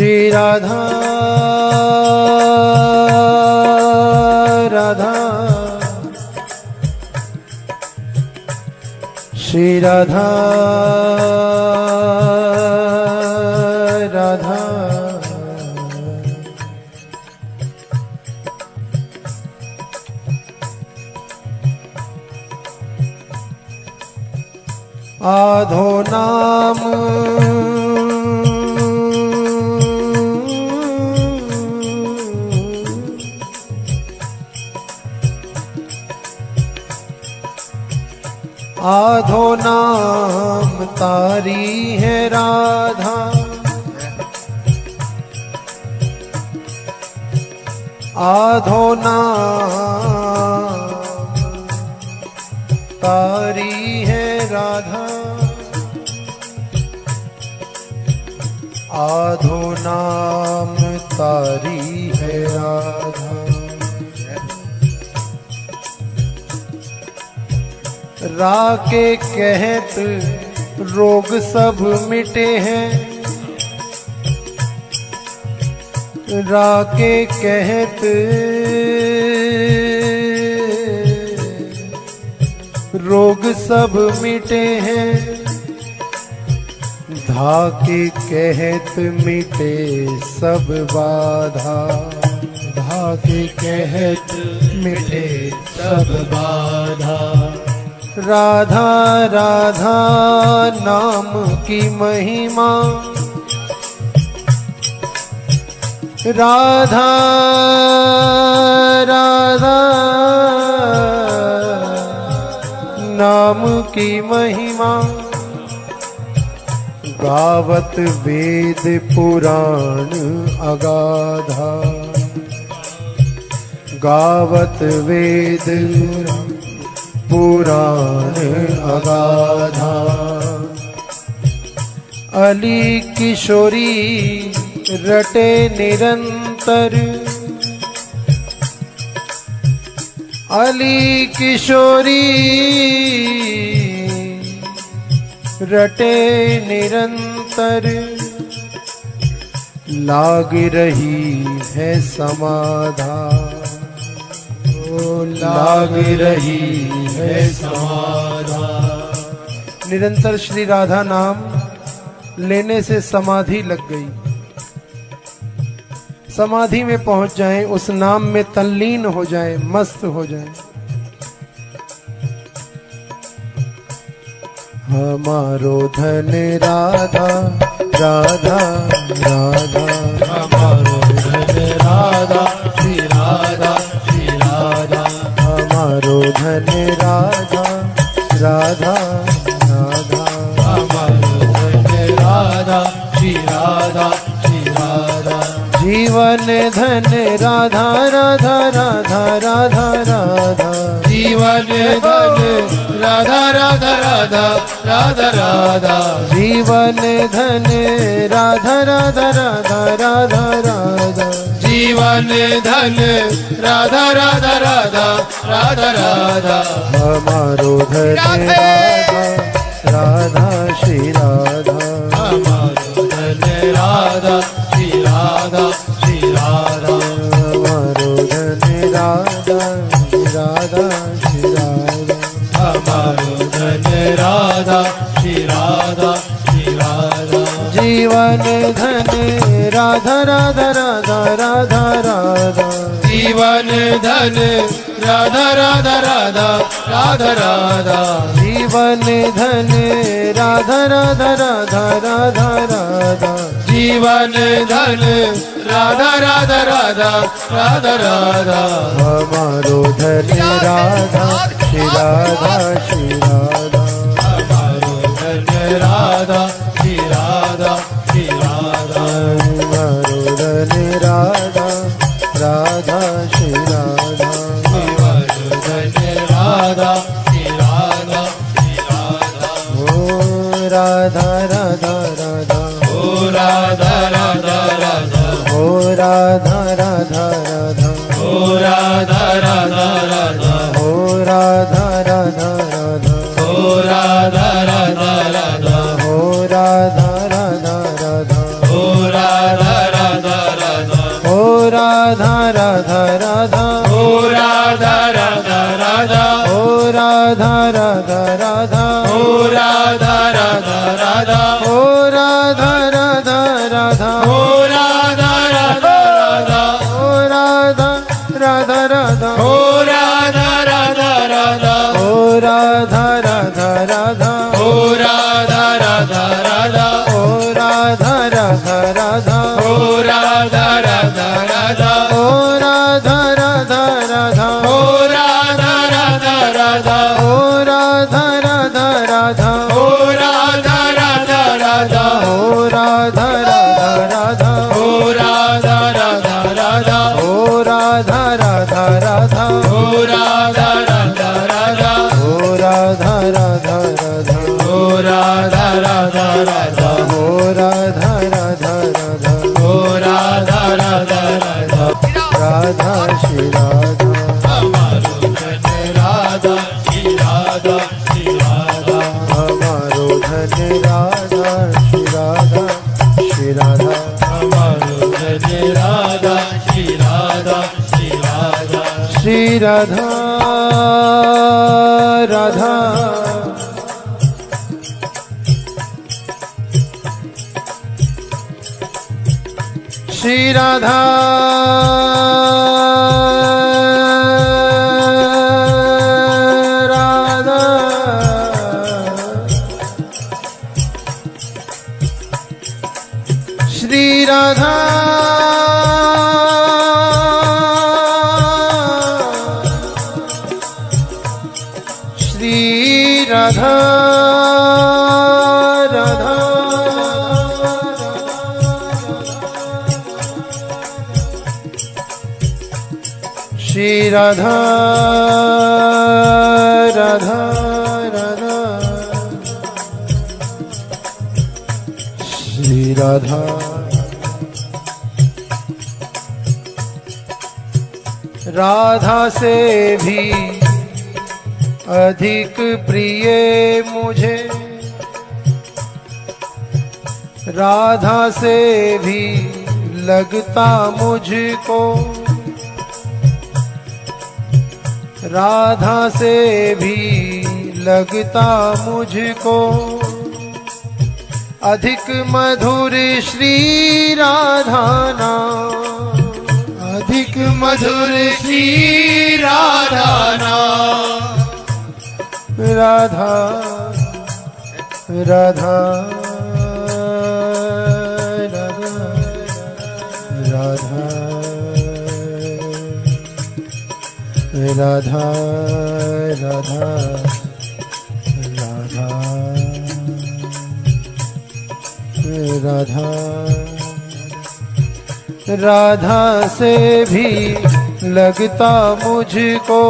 श्री राधा राधा श्री राधा राधा आधो नाम आधो नाम तारी है राधा आधो नाम तारी है राधा आधो नाम तारी है राधा राके कहत रोग सब मिटे हैं राके कहत रोग सब मिटे हैं धाके कहत मिटे सब बाधा धाके कहत मिटे सब बाधा राधा राधा नाम की महिमा राधा राधा नाम की महिमा गावत वेद पुराण अगाधा गावत वेद पुराण अगाधा अली किशोरी रटे निरंतर अली किशोरी रटे निरंतर लाग रही है समाधान लाग रही है समाधान निरंतर श्री राधा नाम लेने से समाधि लग गई समाधि में पहुंच जाएं उस नाम में तल्लीन हो जाएं मस्त हो जाएं हमारो धन राधा राधा राधा हमारो धन राधा श्री राधा श्री राधा हमारो धन राधा राधा राधा हमारो धन राधा श्री राधा श्री राधा जीवन धन राधा राधा राधा राधा राधा जीवन धन राधा राधा राधा राधा राधा जीवन धन राधा राधा राधा राधा राधा जीवन धन राधा राधा राधा राधा राधा हमारो धन राधा राधा श्री राधा हमारो धन राधा श्री राधा श्री राधा हमारो धन राधा राधा श्री राधा हमारो धन राधा श्री राधा श्री राधा जीवन धन राधा राधा राधा राधा राधा जीवन धन राधा राधा राधा राधा राधा जीवन धन राधा राधा राधा राधा राधा जीवन धन राधा राधा राधा राधा राधा हमारो धन राधा श्री राधा श्री राधा हमारो धन राधा श्री राधा श्री राधा हमारो धन राधा राधा श्री राधा हमारो धन राधा श्री राधा श्री राधा ओ राधा राधा राधा ओ राधा राधा राधा ओ राधा राधा राधा ओ राधा राधा राधा ओ राधा राधा राधा ओ राधा राधा राधा ओ राधा राधा राधा ओ राधा राधा ओ राधा राधा राधा ओ राधा राधा राधा ओ राधा राधा राधा ओ राधा राधा राधा ओ राधा राधा राधा ओ राधा राधा राधा ओ राधा राधा राधा ओ राधा राधा राधा ओ राधा राधा राधा ओ राधा राधा राधा ओ राधा राधा राधा ओ राधा राधा राधा ओ राधा राधा राधा ओ राधा राधा राधा ओ राधा राधा राधा ओ राधा राधा राधा ओ राधा राधा राधा ओ राधा राधा राधा ओ राधा राधा राधा राधा श्री राधा हमारो धन राधा श्री राधा श्री राधा हमारो धन राधा श्री राधा श्री राधा हमारो धन राधा श्री राधा श्री राधा श्री राधा राधा श्री राधा राधा श्री राधा श्री राधा राधा श्री राधा राधा राधा श्री राधा राधा से भी अधिक प्रिय मुझे राधा से भी लगता मुझको राधा से भी लगता मुझको अधिक मधुर श्री राधा नाम अधिक मधुर श्री राधा नाम राधा राधा राधा राधा राधा राधा राधा राधा से भी लगता मुझको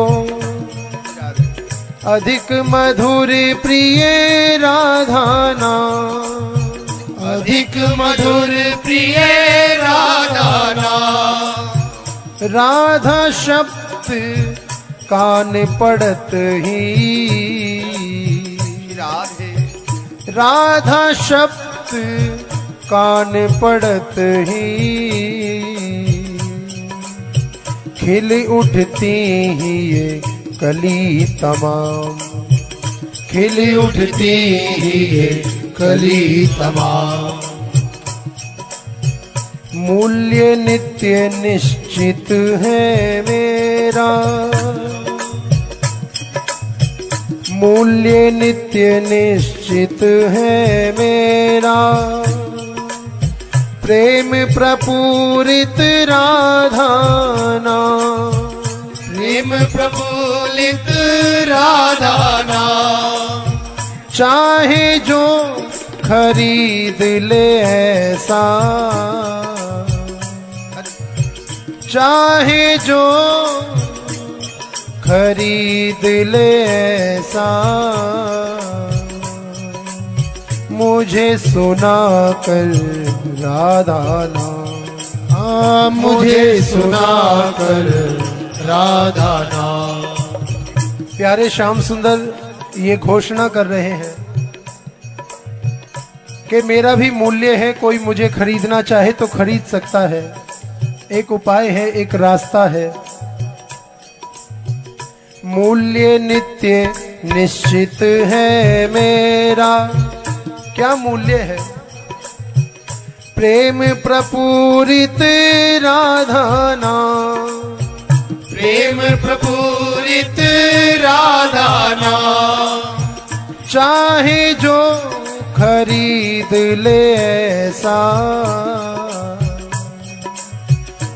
अधिक मधुर प्रिय राधा नाम अधिक मधुर प्रिय राधा नाम राधा शब्द कान पड़त ही राधे राधा शब्द कान पड़त ही खिल उठती ही ये कली तमाम खिल उठती ही ये कली तमाम मूल्य नित्य निश्चित है मेरा मूल्य नित्य निश्चित है मेरा प्रेम प्रपूरित राधा नाम प्रेम प्रफुल्लित राधा नाम चाहे जो खरीद ले ऐसा चाहे जो खरीद ले ऐसा मुझे सुना कर राधा नाम हाँ मुझे सुना कर राधा नाम प्यारे श्याम सुंदर ये घोषणा कर रहे हैं कि मेरा भी मूल्य है, कोई मुझे खरीदना चाहे तो खरीद सकता है। एक उपाय है, एक रास्ता है। मूल्य नित्य निश्चित है मेरा। क्या मूल्य है? प्रेम प्रपूरित राधा नाम, प्रेम प्रपूरित राधा नाम, चाहे जो खरीद ले ऐसा,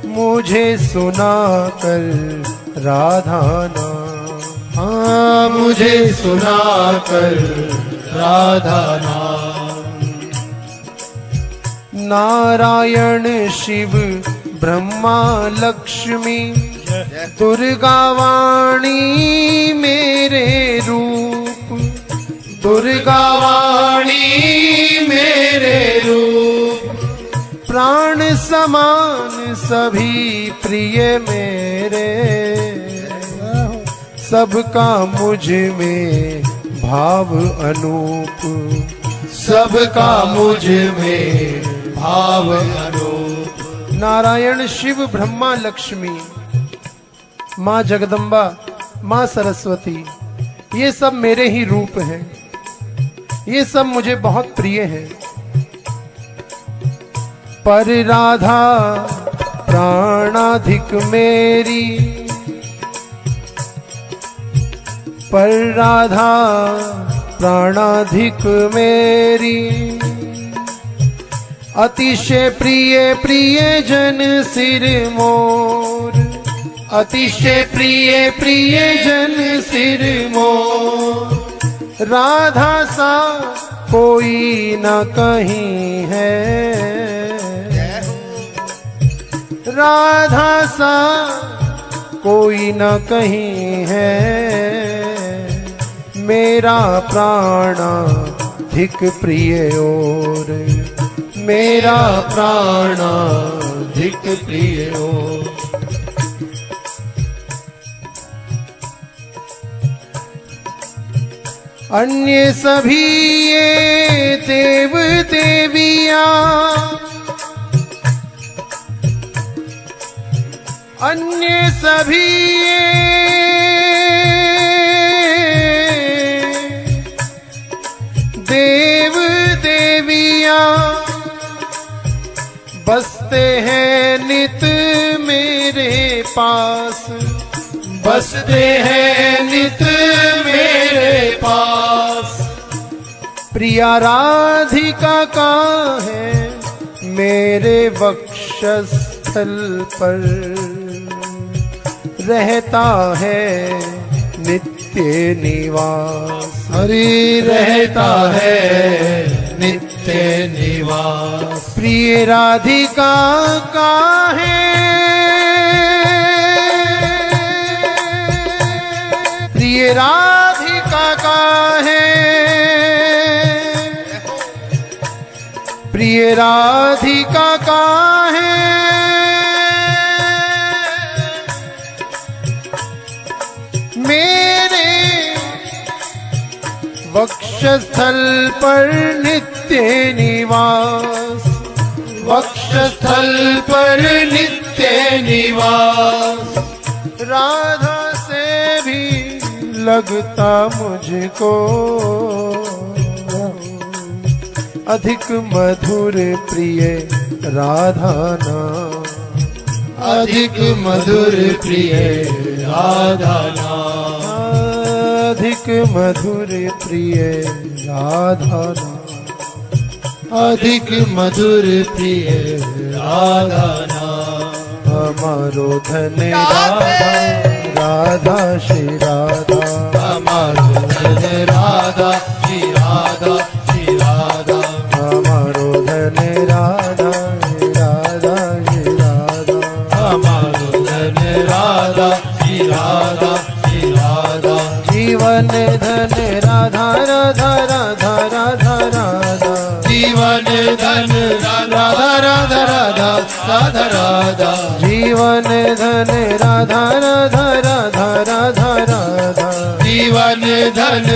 मुझे सुना कर राधा नाम। हाँ मुझे सुना कर राधा नाम। नारायण शिव ब्रह्मा लक्ष्मी दुर्गा वाणी मेरे रूप, दुर्गा वाणी मेरे रूप, प्राण समान सभी प्रिय मेरे, सबका मुझ में भाव अनूप, सबका मुझ में भाव अनूप। नारायण शिव ब्रह्मा लक्ष्मी, माँ जगदम्बा, माँ सरस्वती, ये सब मेरे ही रूप हैं, ये सब मुझे बहुत प्रिय हैं। पर राधा प्राणाधिक मेरी, पर राधा प्राणाधिक मेरी, अतिशय प्रिय प्रिय जन सिर मोर, अतिशय प्रिय प्रिय जन सिर मोर, राधा सा कोई न कहीं है, राधा सा कोई न कहीं है, मेरा प्राणाधिक प्रिय और, मेरा प्राणाधिक प्रिय और। अन्य सभी ये देव देवियां, अन्य सभी देव देवियां बसते हैं नित मेरे पास, बसते हैं नित मेरे पास। प्रिया राधिका का है मेरे वक्षस्थल पर, रहता है नित्य निवास, हरि रहता है नित्य निवास। प्रिय राधिका का है, प्रिय राधिका का है, प्रिय राधिका का है, मेरे वक्षस्थल पर नित्य निवास, वक्षस्थल पर नित्य निवास। राधा से भी लगता मुझको अधिक मधुर प्रिय राधा नाम, अधिक मधुर प्रिय राधा नाम, अधिक मधुर प्रिय राधा नाम, अधिक मधुर प्रिय राधा नाम। हमारो धन राधा, राधा श्री राधा, हमारो धन राधा श्री राधा श्री राधा, हमारो धन राधा, राधा श्री राधा, हमारो धन राधा श्री राधा श्री राधा। जीवन धन राधा राधा राधा राधा राधा, जीवन धन राधा राधा राधा राधा राधा, जीवन धन राधा राधा राधा राधा राधा, जीवन धन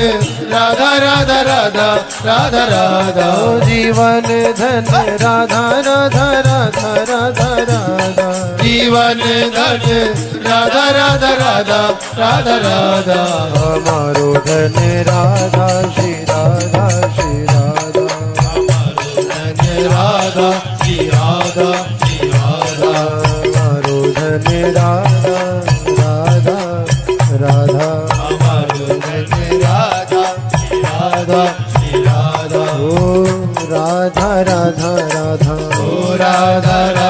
राधा राधा राधा राधा राधा, ओ जीवन धन राधा राधा राधा राधा राधा, जीवन धन राधा राधा राधा राधा राधा। हमारो धन राधा श्री राधा श्री राधा, हमारो धन राधा श्री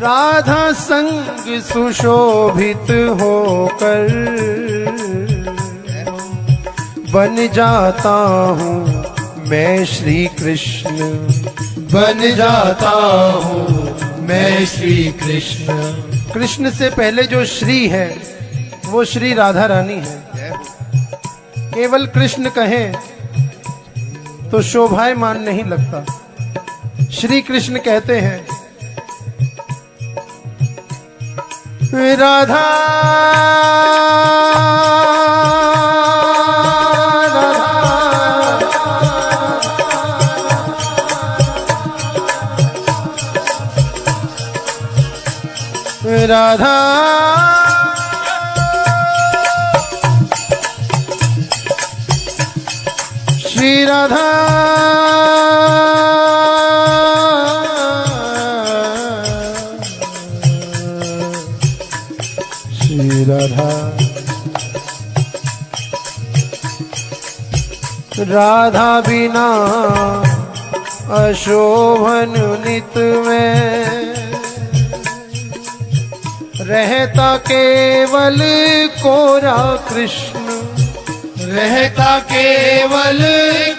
राधा संग सुशोभित होकर बन जाता हूँ मैं श्री कृष्ण, बन जाता हूँ मैं श्री कृष्ण। कृष्ण से पहले जो श्री है वो श्री राधा रानी है। केवल कृष्ण कहें तो शोभायमान नहीं लगता। श्री कृष्ण कहते हैं राधा राधा श्री राधा श्री राधा राधा बिना अशोभन नित में रहता केवल कोरा कृष्ण, रहता केवल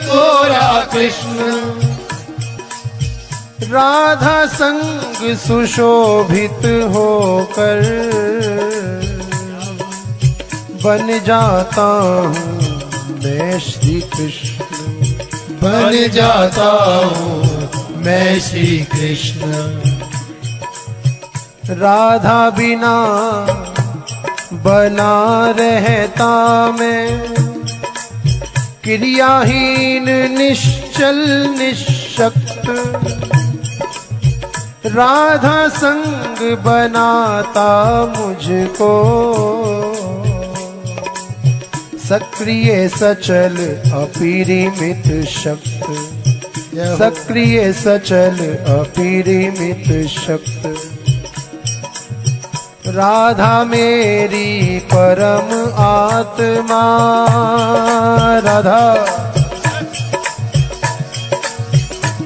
कोरा कृष्ण। राधा संग सुशोभित होकर बन जाता हूँ मैं श्री कृष्ण, बन जाता हूँ मैं श्री कृष्ण। राधा बिना बना रहता मैं क्रियाहीन निश्चल निशक्त, राधा संग बनाता मुझको सक्रिय सचल अपरिमित शक्त, सक्रिय सचल अपरिमित शक्त। राधा मेरी परम आत्मा, राधा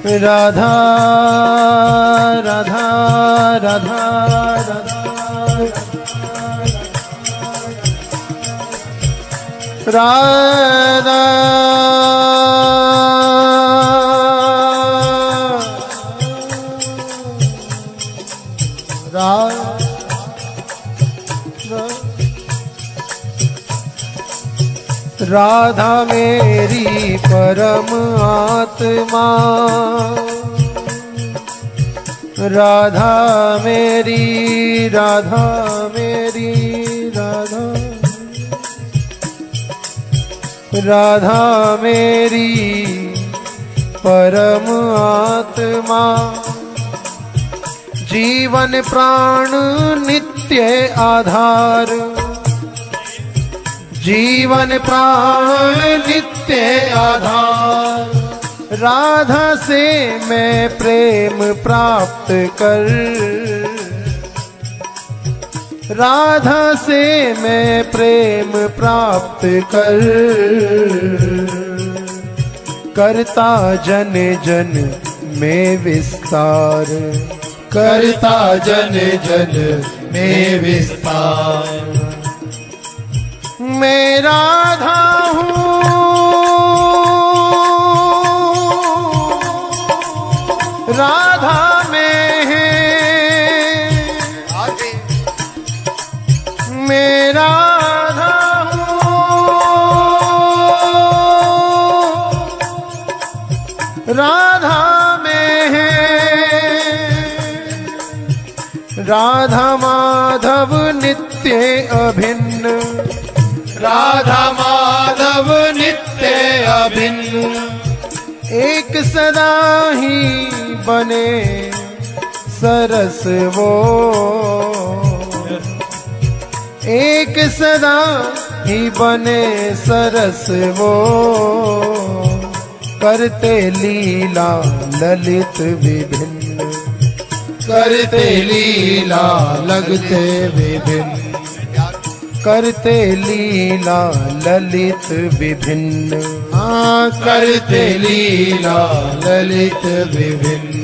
राधा राधा राधा राधा राधा राधा मेरी परम आत्मा, राधा मेरी राधा मेरी राधा राधा मेरी परम आत्मा। जीवन प्राण नित्य आधार, जीवन प्राण नित्य आधार। राधा से मैं प्रेम प्राप्त कर, राधा से मैं प्रेम प्राप्त कर, करता जन जन में विस्तार, करता जन जन में विस्तार। मैं राधा हूँ राधा में है, मैं राधा हूँ राधा में है। राधा माधव नित्य अभिन्न, राधा माधव नित्य अभिन्न। एक सदा ही बने सरस वो, एक सदा ही बने सरस वो, करते लीला ललित विभिन्न, करते लीला लगते विभिन्न, करते लीला ललित विभिन्न। हाँ करते लीला ललित विभिन्न।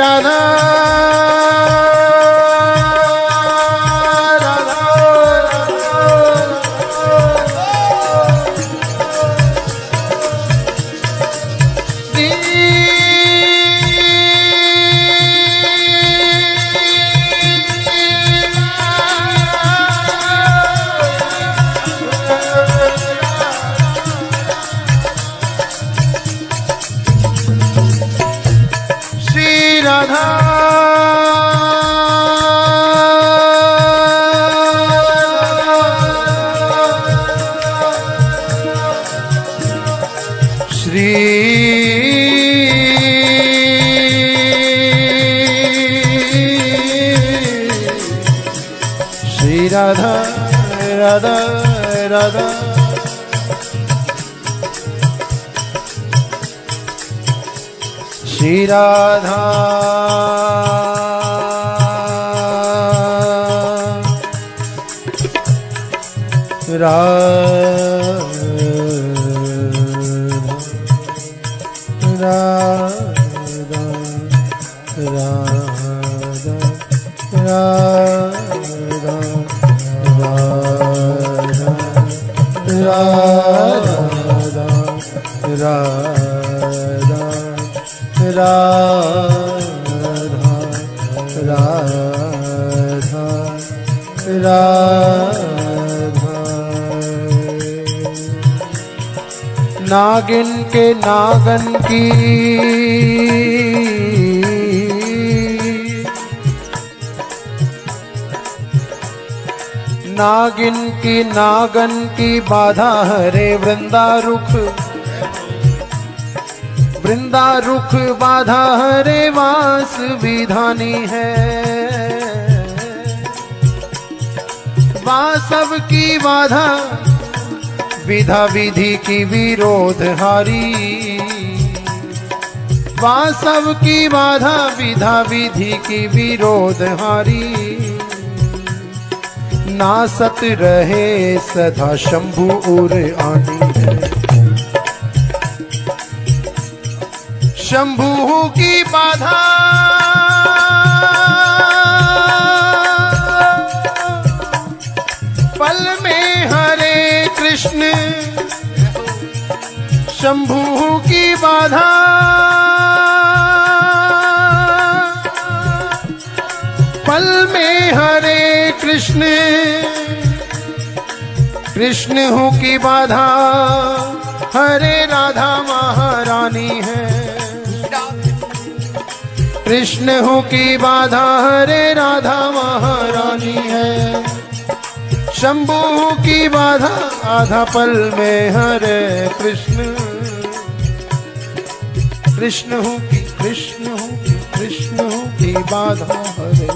राधा श्री राधा राधा राधा श्री राधा नागिन के नागन की नागिन की नागन की बाधा हरे वृंदारुख वृंदारुख बाधा हरे वास विधानी है वासव की बाधा विधा विधि की विरोध हारी वासव की बाधा विधा विधि की विरोध हारी नासत रहे सदा शंभु उर आनी है शंभु की बाधा पल में हरे कृष्ण शंभु की बाधा पल में हरे कृष्ण कृष्ण हूँ की बाधा हरे राधा महारानी है कृष्ण हूँ की बाधा हरे राधा महारानी है शंभु की बाधा आधा पल में हरे कृष्ण कृष्ण हूँ की बाधा हरे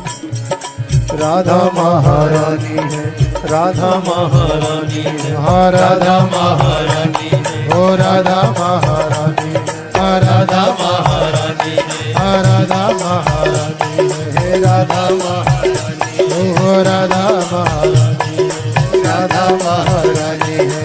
राधा महारानी है राधा महारानी है हाँ राधा महारानी है ओ राधा महारानी हाँ राधा महारानी हाँ राधा महारानी है राधा महारानी ओ राधा महारानी राधा महारानी है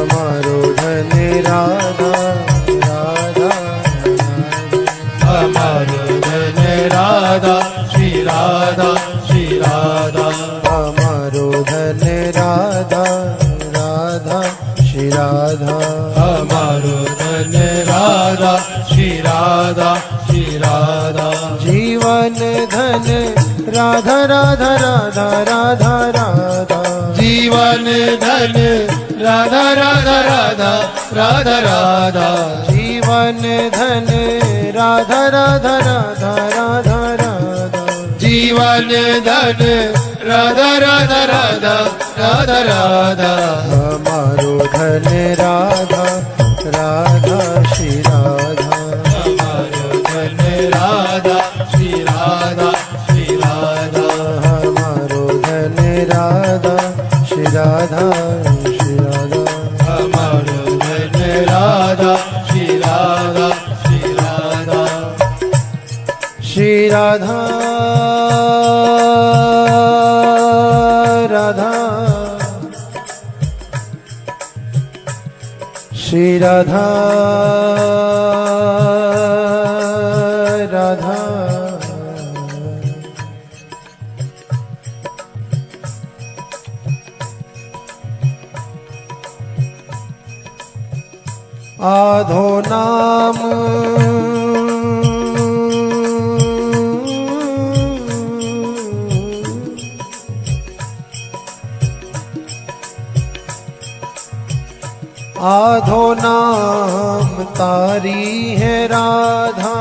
राधा श्री राधा। हमारो धन राधा श्री राधा श्री राधा। जीवन धन राधा राधा राधा राधा राधा। जीवन धन राधा राधा राधा राधा राधा। जीवन धन राधा राधा राधा राधा राधा। जीवन धन राधा राधा राधा राधा राधा। हमारो धन राधा राधा श्री राधा। हमारो धन राधा श्री राधा श्री राधा। हमारो धन राधा श्री राधा श्री राधा। हमारो धन राधा श्री राधा श्री राधा। श्री राधा राधा श्री राधा राधा। आधो नाम आधो नाम तारी है राधा।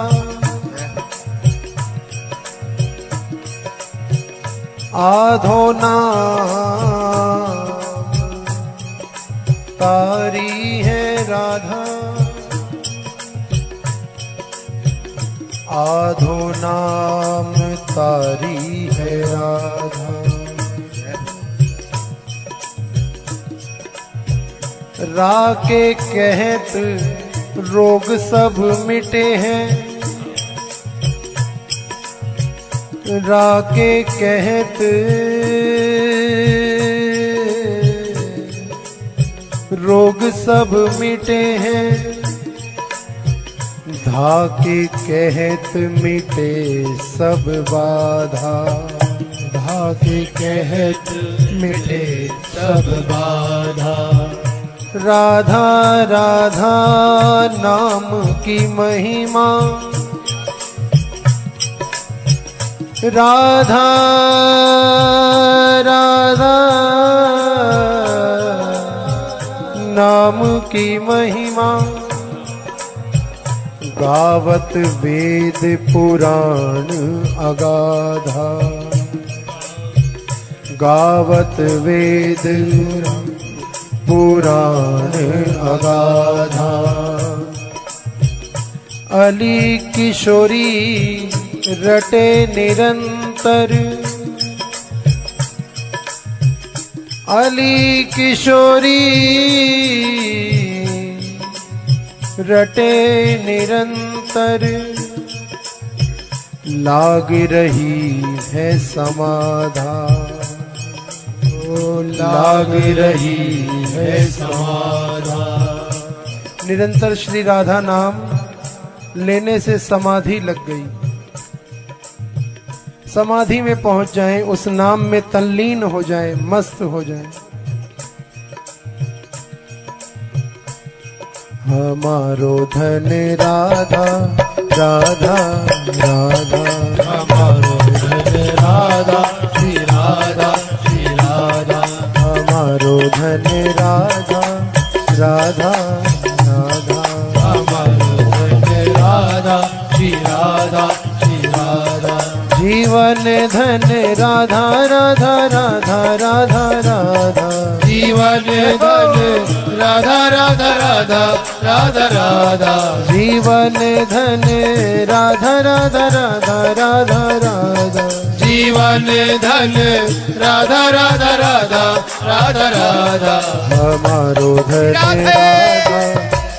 आधो नाम तारी है राधा। आधो नाम तारी है राधा। राके कहत रोग सब मिटे हैं। राके कहत रोग सब मिटे हैं। धाके कहत मिटे सब बाधा। धाके कहत मिटे सब बाधा। राधा राधा नाम की महिमा। राधा राधा नाम की महिमा। गावत वेद पुराण अगाधा। गावत वेद पुराण अगाधा। अली किशोरी रटे निरंतर। अली किशोरी रटे निरंतर। लाग रही है समाधा। लाग रही है समाधा। निरंतर श्री राधा नाम लेने से समाधि लग गई। समाधि में पहुंच जाएं, उस नाम में तल्लीन हो जाएं, मस्त हो जाएं। हमारो धन राधा राधा राधा। हमारो धन राधा श्री राधा श्री राधा। हमारो धन राधा राधा राधा। हमारो धन राधा श्री राधा श्री राधा। जीवन धन राधा राधा राधा राधा राधा। जीवन धन राधा राधा राधा राधा राधा। जीवन धन राधा राधा राधा राधा राधा। जीवन धन राधा राधा राधा राधा राधा। हमारो धन राधा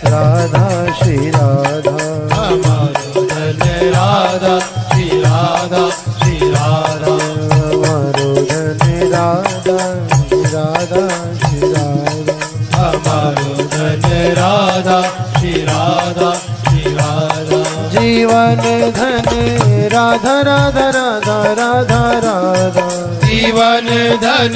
राधा श्री राधा। हमारो धन राधा श्री राधा श्री राधा। हमारो धन राधा श्री राधा श्री राधा। हमारो धन राधा श्री राधा श्री राधा। जीवन धन राधा राधा राधा राधा राधा। जीवन धन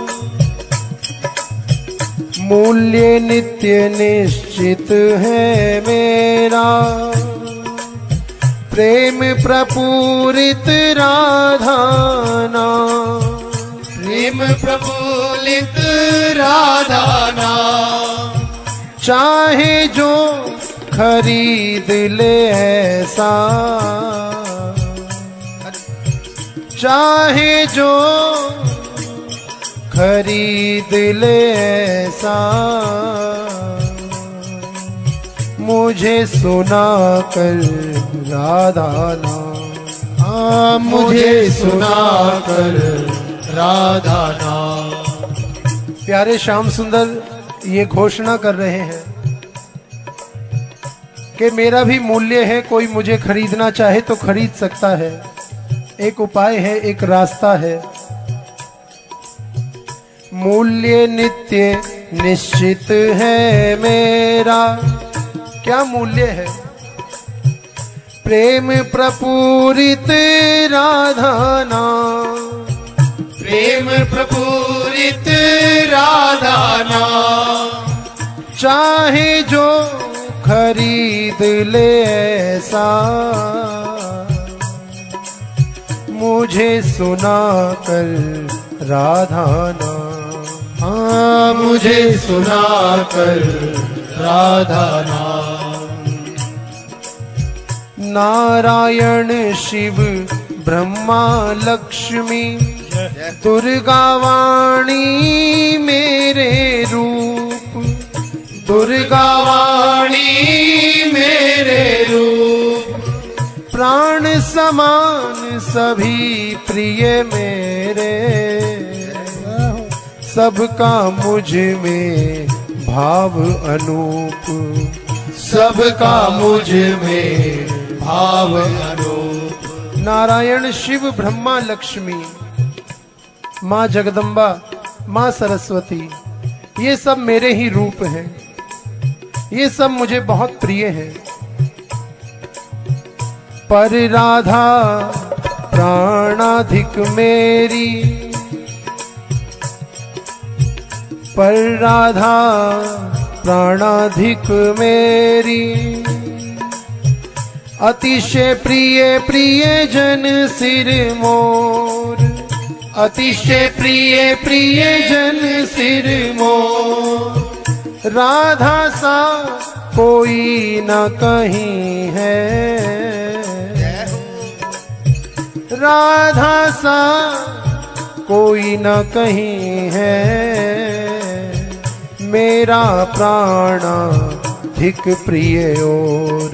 मूल्य नित्य निश्चित है मेरा, प्रेम प्रपूरित राधाना। प्रेम प्रफुल्लित राधाना, चाहे जो खरीद ले ऐसा, चाहे जो खरीद ले ऐसा, मुझे सुना कर राधाना। हाँ मुझे सुना कर राधाना। प्यारे श्याम सुंदर ये घोषणा कर रहे हैं कि मेरा भी मूल्य है, कोई मुझे खरीदना चाहे तो खरीद सकता है। एक उपाय है, एक रास्ता है। मूल्य नित्य निश्चित है मेरा। क्या मूल्य है? प्रेम प्रपूरित राधाना। प्रेम प्रपूरित राधाना, चाहे जो खरीद ले ऐसा, मुझे सुना कर राधाना। हाँ मुझे सुना कर राधाना। नारायण शिव ब्रह्मा लक्ष्मी, दुर्गा वाणी मेरे रूप। दुर्गा वाणी मेरे रूप, प्राण समान सभी प्रिय मेरे, सबका मुझ में भाव अनूप। सबका मुझ में भाव अनूप। नारायण शिव ब्रह्मा लक्ष्मी, माँ जगदम्बा, माँ सरस्वती, ये सब मेरे ही रूप हैं। ये सब मुझे बहुत प्रिय हैं। पर राधा प्राणाधिक मेरी, पर राधा प्राणाधिक मेरी, अतिशय प्रिय प्रिय जन सिर मोर। अतिशय प्रिय प्रिय जन सिर मोर। राधा सा कोई न कहीं है, राधा सा कोई न कहीं है। मेरा प्राणाधिक प्रिय और,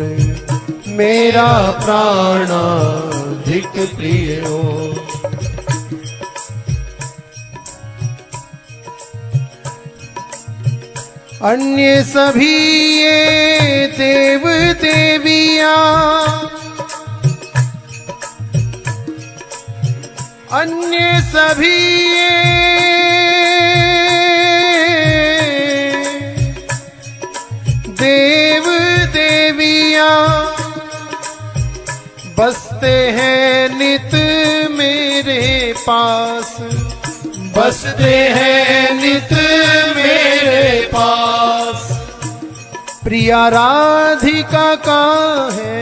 मेरा प्राणाधिक प्रिय और। अन्य सभी ये देव देवियां, अन्य सभी देव देवियां, बसते हैं नित मेरे पास। बसते हैं नित मेरे पास। प्रिया राधिका का है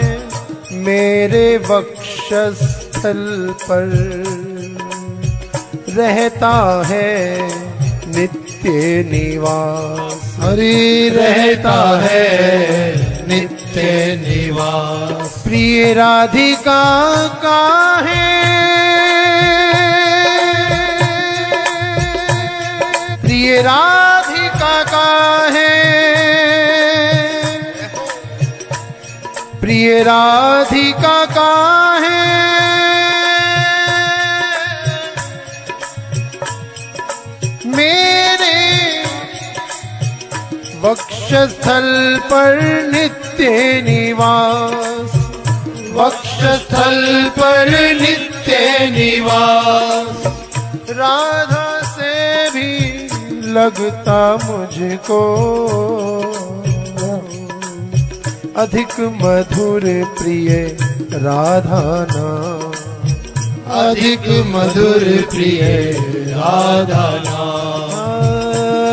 मेरे वक्षस्थल पर, रहता है नित्य निवास। हरि रहता है नित्य निवास। प्रिय राधिका का है, प्रिय राधिका का है, प्रिय राधिका का है। मेरे वक्षस्थल पर नित्य निवास। वक्षस्थल पर नित्य निवास। राधा से भी लगता मुझको अधिक मधुर प्रिय राधाना। अधिक मधुर प्रिय राधाना।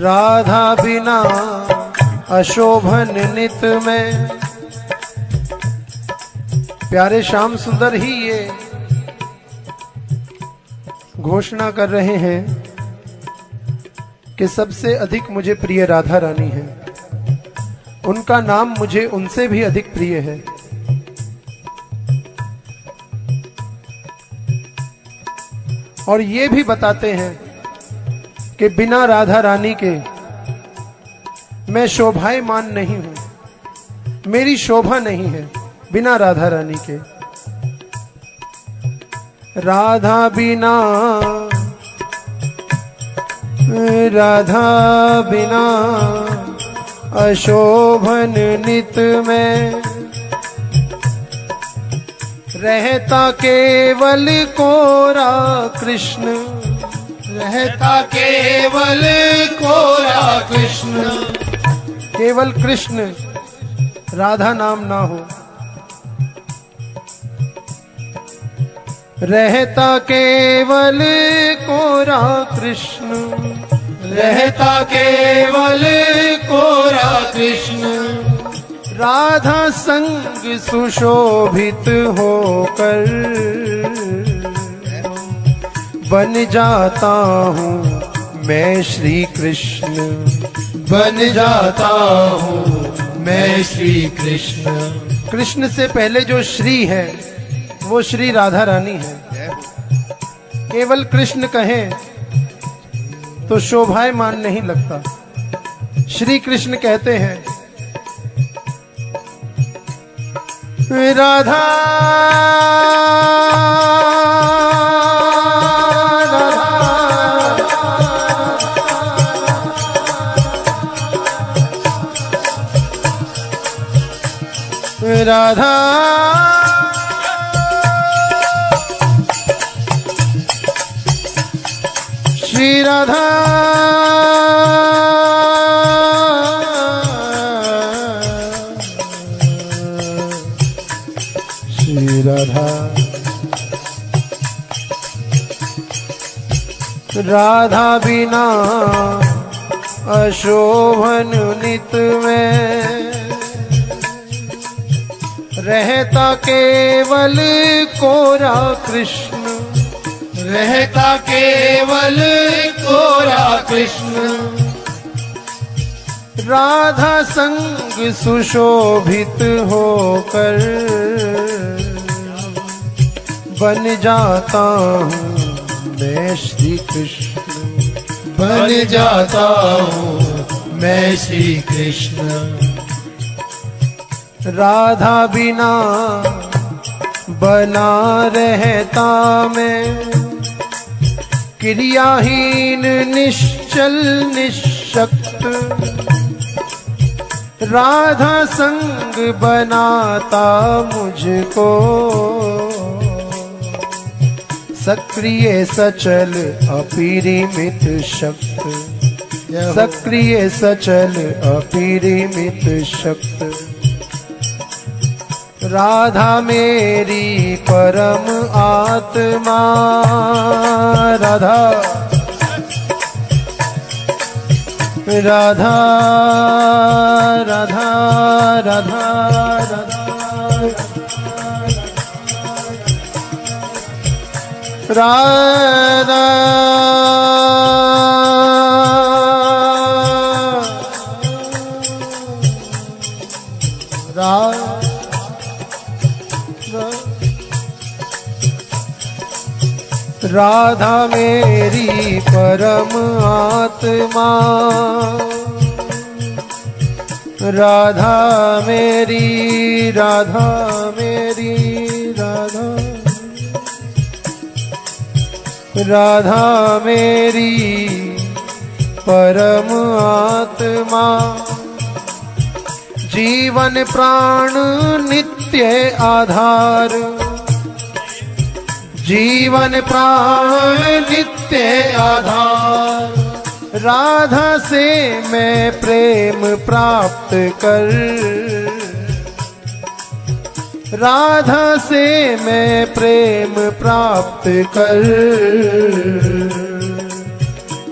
राधा बिना अशोभन नित में। प्यारे श्याम सुंदर ही ये घोषणा कर रहे हैं कि सबसे अधिक मुझे प्रिय राधा रानी है, उनका नाम मुझे उनसे भी अधिक प्रिय है। और ये भी बताते हैं कि बिना राधा रानी के मैं शोभायमान नहीं हूं, मेरी शोभा नहीं है बिना राधा रानी के। राधा बिना, राधा बिना अशोभन नित में। रहता केवल कोरा कृष्ण, रहता केवल कोरा कृष्ण। केवल कृष्ण, राधा नाम ना हो। रहता केवल कोरा कृष्ण, रहता केवल कोरा कृष्ण। राधा संग सुशोभित होकर बन जाता हूँ मैं श्री कृष्ण, बन जाता हूँ मैं श्री कृष्ण। कृष्ण से पहले जो श्री है वो श्री राधा रानी है। केवल कृष्ण कहें तो शोभायमान नहीं लगता, श्री कृष्ण कहते हैं। राधा राधा श्री राधा श्री राधा। राधा बिना अशोभन नित में। रहता केवल कोरा कृष्ण, रहता केवल कोरा कृष्ण। राधा संग सुशोभित होकर बन जाता हूँ मैं श्री कृष्ण, बन जाता हूँ मैं श्री कृष्ण। राधा बिना बना रहता मैं क्रियाहीन निश्चल निशक्त। राधा संग बनाता मुझको सक्रिय सचल अपरिमित शक्त, सक्रिय सचल अपरिमित शक्त। राधा मेरी परम आत्मा, राधा राधा राधा राधा राधा राधा राधा मेरी परम आत्मा। राधा मेरी, राधा मेरी, राधा राधा मेरी परम आत्मा। जीवन प्राण नित्य आधार, जीवन प्राण नित्य आधार। राधा से मैं प्रेम प्राप्त कर, राधा से मैं प्रेम प्राप्त कर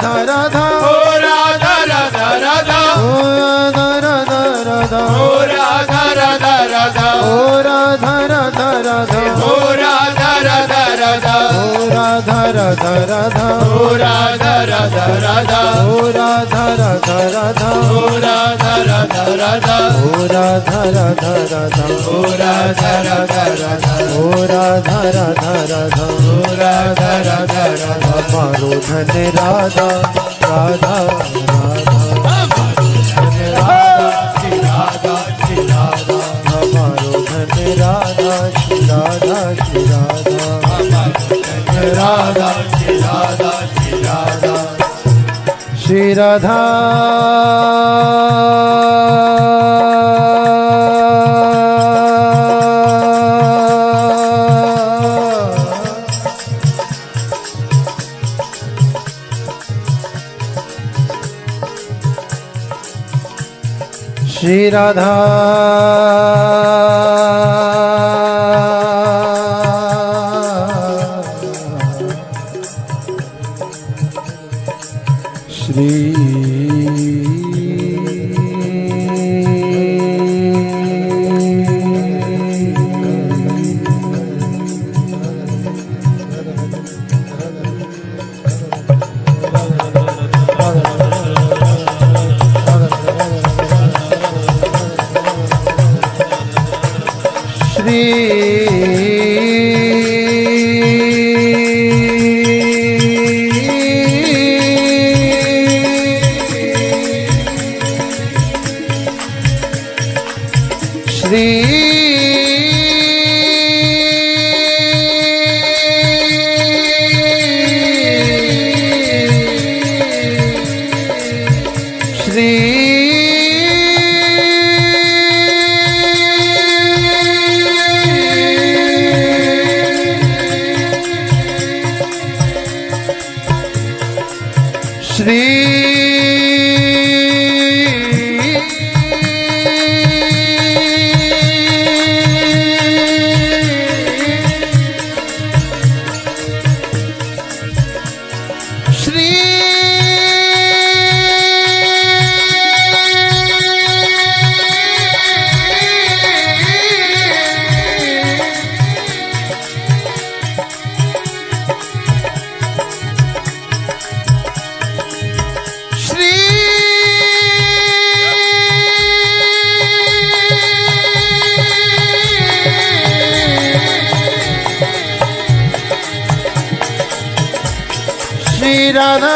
राधा राधा ओ राधा राधा राधा ओ राधा राधा ओ राधा राधा राधा ओ राधा राधा राधा ओ राधा राधा राधा ओ राधा राधा राधा ओ राधा राधा राधा ओ राधा राधा राधा ओ राधा राधा राधा ओ राधा राधा राधा ओ राधा राधा राधा ओ राधा राधा राधा ओ राधा राधा राधा हमारो धन राधा राधा राधा राधा श्री राधा श्री राधा हमारो धन राधा श्री राधा श्री राधा राधा श्री राधा श्री राधा श्री राधा श्री राधा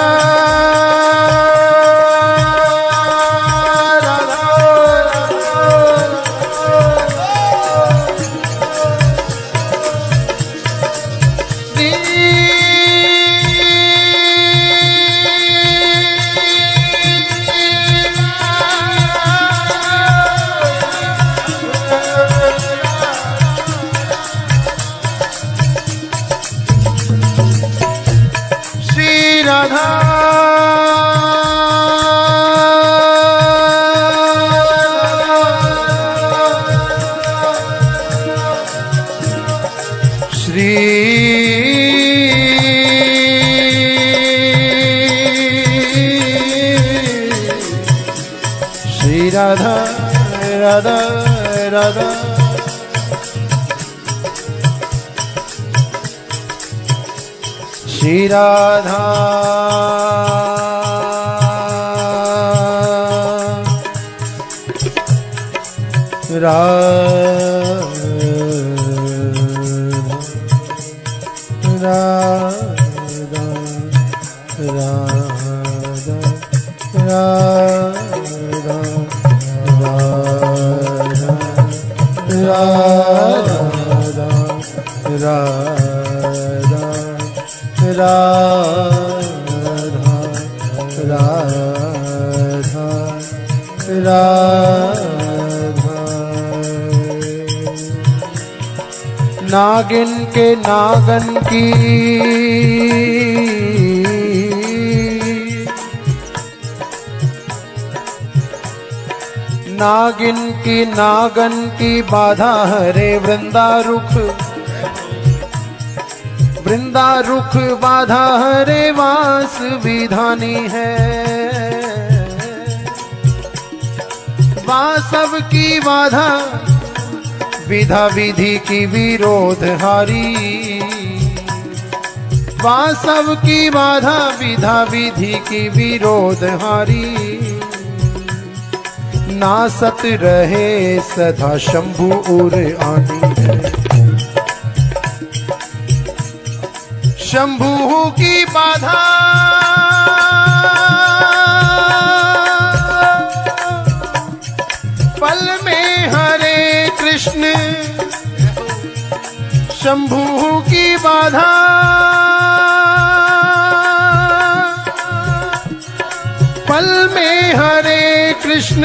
श्री राधा श्री राधा राधा राधा श्री राधा नागिन के नागन की नागिन की नागन की बाधा हरे वृंदा रुख वृंदा रुख बाधा हरे वास विधानी है। वासव की बाधा विधा विधि की विरोध हारी। वासव की बाधा विधा विधि की विरोध हारी। नासत रहे सदा शंभु उर आनी है। शंभु की बाधा पल में हरे कृष्ण। शंभु की बाधा पल में हरे कृष्ण।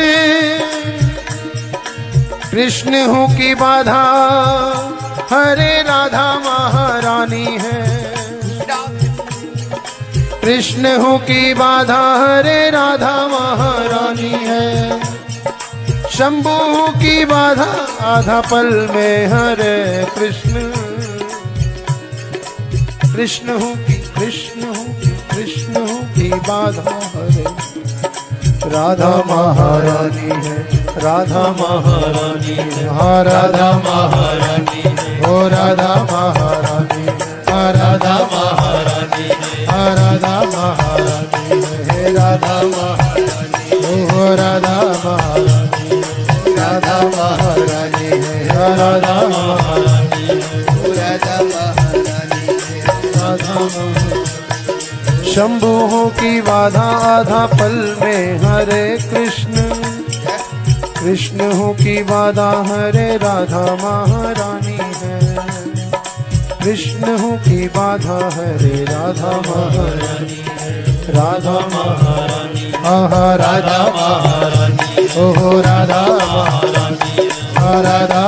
कृष्ण हूँ की बाधा हरे राधा महारानी है। कृष्ण हूँ की बाधा हरे राधा महारानी है। शंभु की बाधा आधा पल में हरे कृष्ण। कृष्ण हूँ की बाधा हरे राधा महारानी है। राधा महारानी है। हाँ राधा महारानी है। ओ राधा महारानी है। हाँ राधा महारानी है। हाँ राधा महारानी है। राधा महारानी ओ राधा महारानी है। राधा महारानी है। राधा महारानी है। राधा महारानी है। राधा महारानी। शंभु की बाधा आधा पल में हरे कृष्ण। कृष्ण हूँ की बाधा हरे राधा महारानी है। कृष्ण हूँ की बाधा हरे राधा महारानी है। राधा महारानी आहा राधा महारानी ओहो राधा महारानी राधा